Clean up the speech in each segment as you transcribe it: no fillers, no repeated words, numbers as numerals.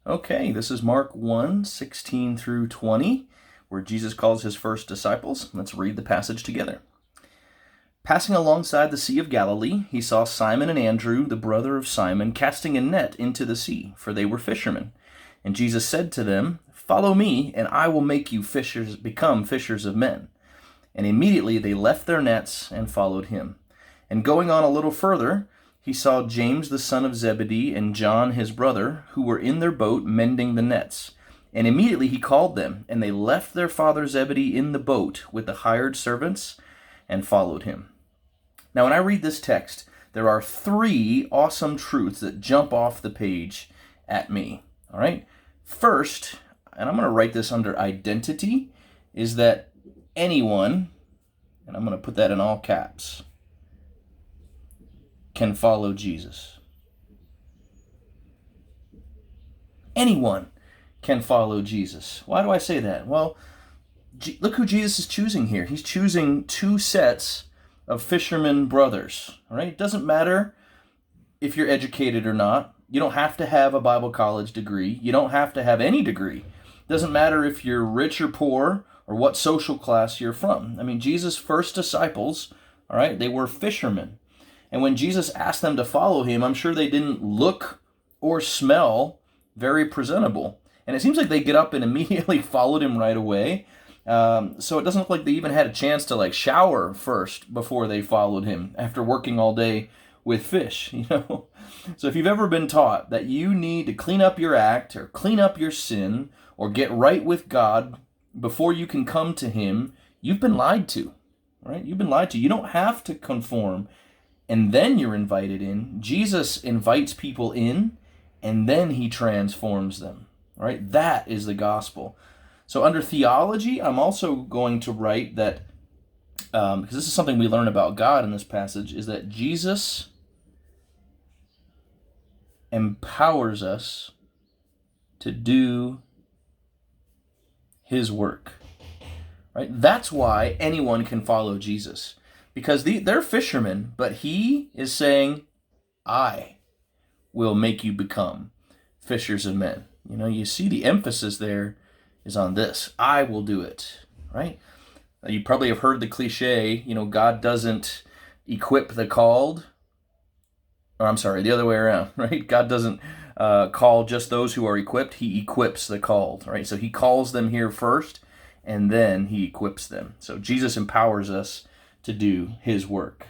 Okay, this is Mark 1:16 through 20, where Jesus calls his first disciples. Let's read the passage together. Passing alongside the Sea of Galilee, he saw Simon and Andrew, the brother of Simon, casting a net into the sea, for they were fishermen. And Jesus said to them, "Follow me, and I will make you become fishers of men." And immediately they left their nets and followed him. And going on a little further, he saw James the son of Zebedee and John his brother, who were in their boat mending the nets. And immediately he called them, and they left their father Zebedee in the boat with the hired servants and followed him. Now, when I read this text, there are three awesome truths that jump off the page at me. All right? First, and I'm going to write this under identity, is that anyone, and I'm going to put that in all caps, can follow Jesus. Anyone can follow Jesus. Why do I say that? Well, look who Jesus is choosing here. He's choosing two sets of fishermen brothers. All right? It doesn't matter if you're educated or not. You don't have to have a Bible college degree. You don't have to have any degree. It doesn't matter if you're rich or poor or what social class you're from. I mean, Jesus' first disciples, all right, they were fishermen. And when Jesus asked them to follow him, I'm sure they didn't look or smell very presentable. And it seems like they get up and immediately followed him right away. So it doesn't look like they even had a chance to shower first before they followed him after working all day with fish, So if you've ever been taught that you need to clean up your act or clean up your sin or get right with God before you can come to him, you've been lied to, right? You've been lied to. You don't have to conform and then you're invited in. Jesus invites people in and then he transforms them, right? That is the gospel. So under theology, I'm also going to write that, because this is something we learn about God in this passage, is that Jesus empowers us to do his work. Right? That's why anyone can follow Jesus. Because they're fishermen, but he is saying, I will make you become fishers of men. You see the emphasis there is on this. I will do it, right? You probably have heard the cliche, God doesn't equip the called. Or I'm sorry, the other way around, right? God doesn't call just those who are equipped. He equips the called, right? So he calls them here first, and then he equips them. So Jesus empowers us to do his work.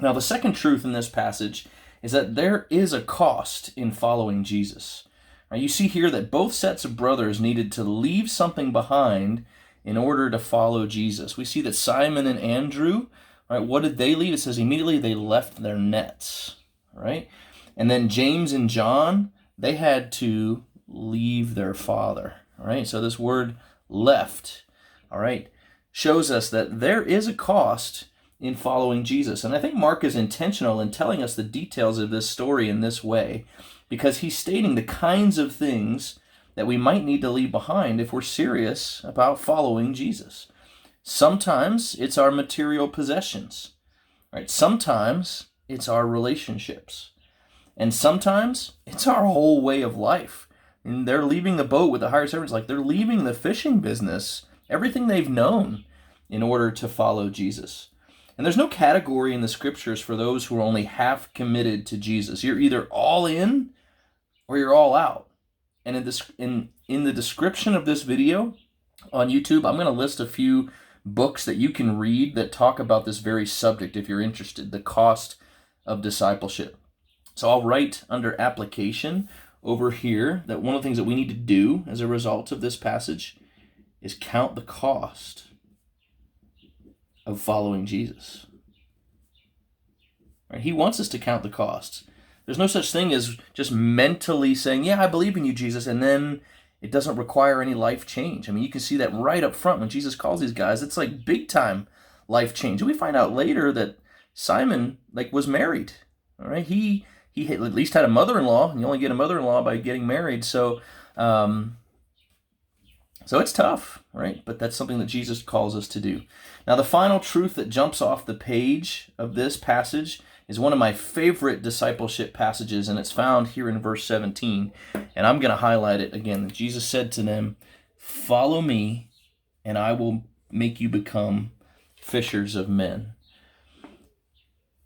Now, the second truth in this passage is that there is a cost in following Jesus. Now, you see here that both sets of brothers needed to leave something behind in order to follow Jesus. We see that Simon and Andrew, right, what did they leave? It says immediately they left their nets, right? And then James and John, they had to leave their father, all right? So this word left, all right, shows us that there is a cost in following Jesus. And I think Mark is intentional in telling us the details of this story in this way, because he's stating the kinds of things that we might need to leave behind if we're serious about following Jesus. Sometimes it's our material possessions, right? Sometimes it's our relationships. And sometimes it's our whole way of life. And they're leaving the boat with the hired servants, like they're leaving the fishing business, everything they've known, in order to follow Jesus. And there's no category in the scriptures for those who are only half committed to Jesus. You're either all in or you're all out. And in the description of this video on YouTube, I'm going to list a few books that you can read that talk about this very subject if you're interested, the cost of discipleship. So I'll write under application over here that one of the things that we need to do as a result of this passage is count the cost of following Jesus. Right? He wants us to count the costs. There's no such thing as just mentally saying, yeah, I believe in you, Jesus, and then it doesn't require any life change. I mean, you can see that right up front when Jesus calls these guys. It's like big time life change. And we find out later that Simon was married. All right, he at least had a mother-in-law, and you only get a mother-in-law by getting married. So it's tough, right? But that's something that Jesus calls us to do. Now, the final truth that jumps off the page of this passage is one of my favorite discipleship passages, and it's found here in verse 17. And I'm going to highlight it again. Jesus said to them, "Follow me, and I will make you become fishers of men."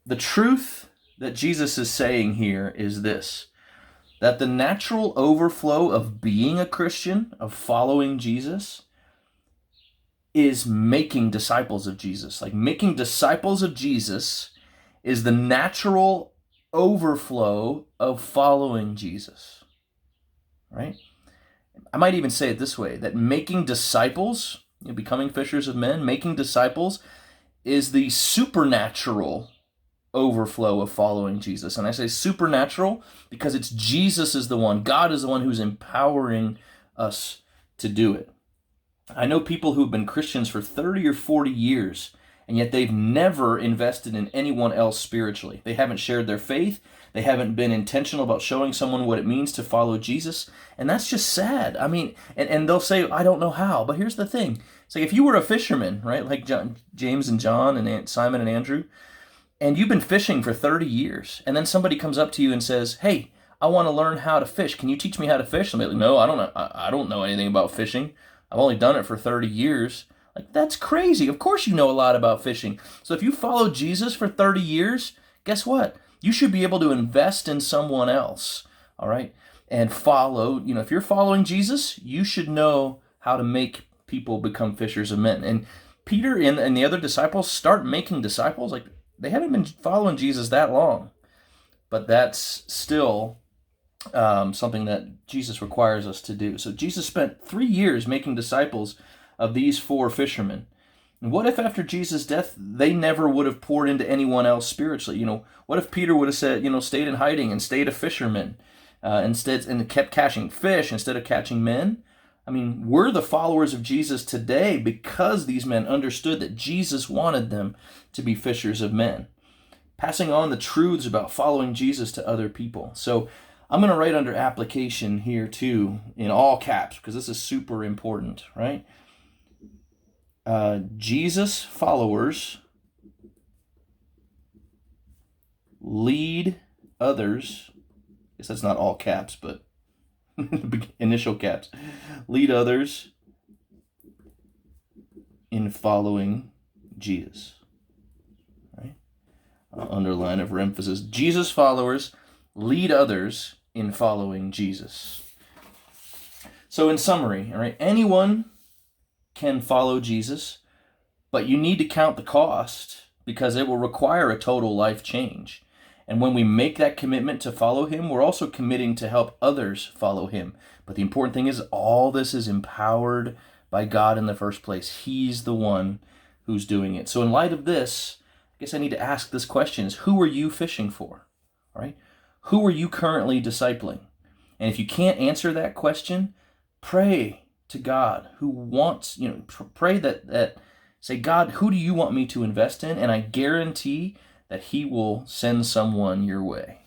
The truth that Jesus is saying here is this, that the natural overflow of being a Christian, of following Jesus, is making disciples of Jesus. Like, making disciples of Jesus is the natural overflow of following Jesus, right? I might even say it this way, that making disciples, becoming fishers of men, making disciples is the supernatural overflow of following Jesus. And I say supernatural because it's Jesus is the one, God is the one who's empowering us to do it. I know people who've been Christians for 30 or 40 years, and yet they've never invested in anyone else spiritually. They haven't shared their faith. They haven't been intentional about showing someone what it means to follow Jesus. And that's just sad. I mean, and they'll say, "I don't know how." But here's the thing. It's like if you were a fisherman, right, like James and John and Simon and Andrew, and you've been fishing for 30 years, and then somebody comes up to you and says, "Hey, I want to learn how to fish. Can you teach me how to fish?" And they're like, "No, I don't know. I don't know anything about fishing. I've only done it for 30 years. Like, that's crazy. Of course you know a lot about fishing. So if you follow Jesus for 30 years, guess what? You should be able to invest in someone else, all right? And follow, if you're following Jesus, you should know how to make people become fishers of men. And Peter and the other disciples start making disciples. Like, they haven't been following Jesus that long, but that's still something that Jesus requires us to do. So Jesus spent 3 years making disciples of these 4 fishermen. And what if after Jesus' death, they never would have poured into anyone else spiritually? What if Peter would have said, stayed in hiding and stayed a fisherman instead, and kept catching fish instead of catching men? I mean, we're the followers of Jesus today because these men understood that Jesus wanted them to be fishers of men, passing on the truths about following Jesus to other people. So I'm going to write under application here too, in all caps, because this is super important, right? Jesus followers lead others. I guess that's not all caps, but initial caps. Lead others in following Jesus. Right? Underline of emphasis. Jesus followers lead others in following Jesus. So in summary, all right, anyone can follow Jesus, but you need to count the cost because it will require a total life change. And when we make that commitment to follow him, we're also committing to help others follow him. But the important thing is all this is empowered by God in the first place. He's the one who's doing it. So in light of this, I guess I need to ask this question is, who are you fishing for? All right? Who are you currently discipling? And if you can't answer that question, pray to God who wants, pray that say, "God, who do you want me to invest in?" And I guarantee that he will send someone your way.